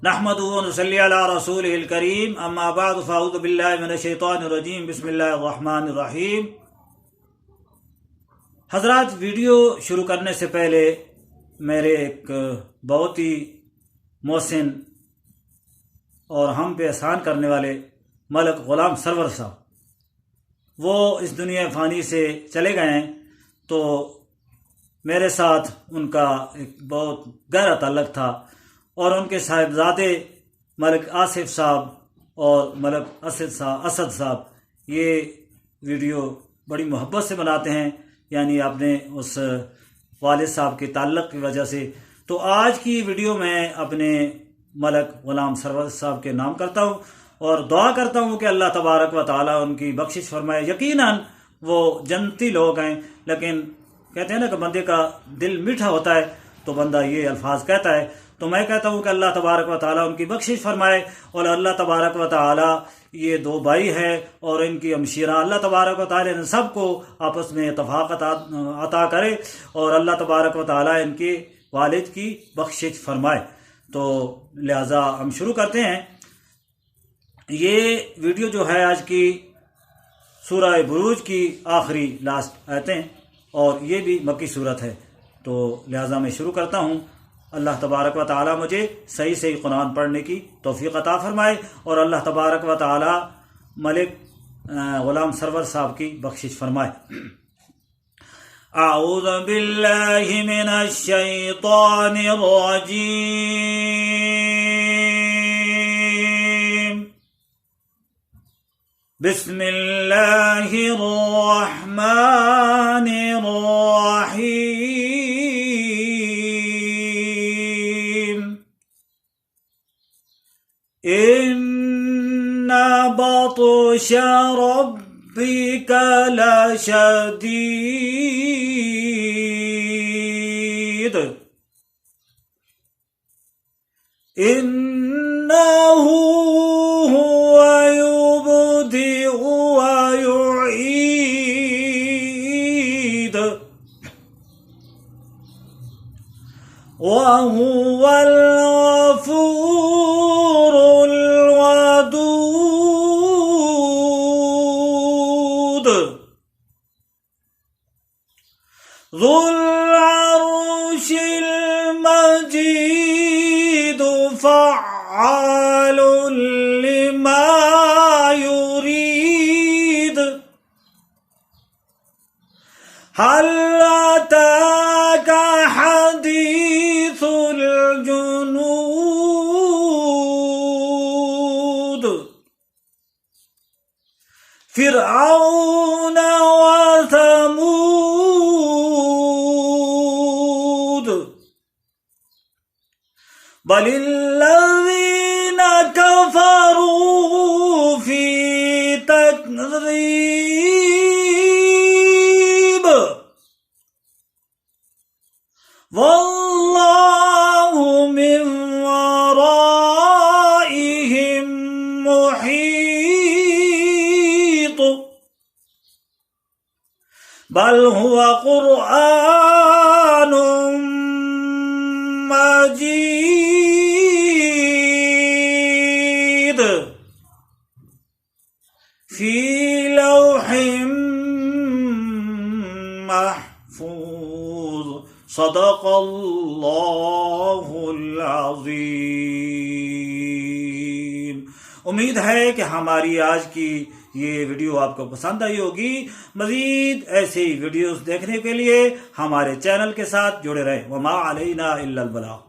نحمدہ و نصلی علی رسولہ الکریم اما بعد فاعوذ باللہ من الشیطان الرجیم بسم اللہ الرحمن الرحیم۔ حضرات، ویڈیو شروع کرنے سے پہلے میرے ایک بہت ہی محسن اور ہم پہ احسان کرنے والے ملک غلام سرور صاحب وہ اس دنیا فانی سے چلے گئے ہیں، تو میرے ساتھ ان کا ایک بہت گہرا تعلق تھا، اور ان کے صاحبزادے ملک آصف صاحب اور ملک اسد صاحب یہ ویڈیو بڑی محبت سے بناتے ہیں، یعنی اپنے اس والد صاحب کے تعلق کی وجہ سے۔ تو آج کی ویڈیو میں اپنے ملک غلام سرور صاحب کے نام کرتا ہوں اور دعا کرتا ہوں کہ اللہ تبارک و تعالی ان کی بخشش فرمائے۔ یقیناً وہ جنتی لوگ ہیں، لیکن کہتے ہیں نا کہ بندے کا دل میٹھا ہوتا ہے تو بندہ یہ الفاظ کہتا ہے، تو میں کہتا ہوں کہ اللہ تبارک و تعالی ان کی بخشش فرمائے، اور اللہ تبارک و تعالی یہ دو بھائی ہیں اور ان کی ہمشیرہ، اللہ تبارک و تعالی ان سب کو آپس میں اتفاق عطا کرے، اور اللہ تبارک و تعالی ان کے والد کی بخشش فرمائے۔ تو لہٰذا ہم شروع کرتے ہیں۔ یہ ویڈیو جو ہے آج کی سورہ بروج کی آخری لاسٹ آیتیں، اور یہ بھی مکی صورت ہے، تو لہٰذا میں شروع کرتا ہوں۔ اللہ تبارک و تعالی مجھے صحیح قرآن پڑھنے کی توفیق عطا فرمائے، اور اللہ تبارک و تعالی ملک غلام سرور صاحب کی بخشش فرمائے۔ اعوذ باللہ من الشیطان الرجیم، بسم اللہ الرحمن الرحیم، ان بطش ربک لشدید، انہ هو يبدئ ويعيد وهو الغفور الودود ذو العرش المجيد فعال لما يريد، هل أتاك حديث الجنود فرعون وثمود بل الذين كفروا في تكذيب والله من ورائهم محيط بل هو قرآن مجيد في لوح محفوظ صدق اللہ العظیم۔ امید ہے کہ ہماری آج کی یہ ویڈیو آپ کو پسند آئی ہوگی۔ مزید ایسی ویڈیوز دیکھنے کے لیے ہمارے چینل کے ساتھ جڑے رہیں۔ وما علینا الا البلاغ۔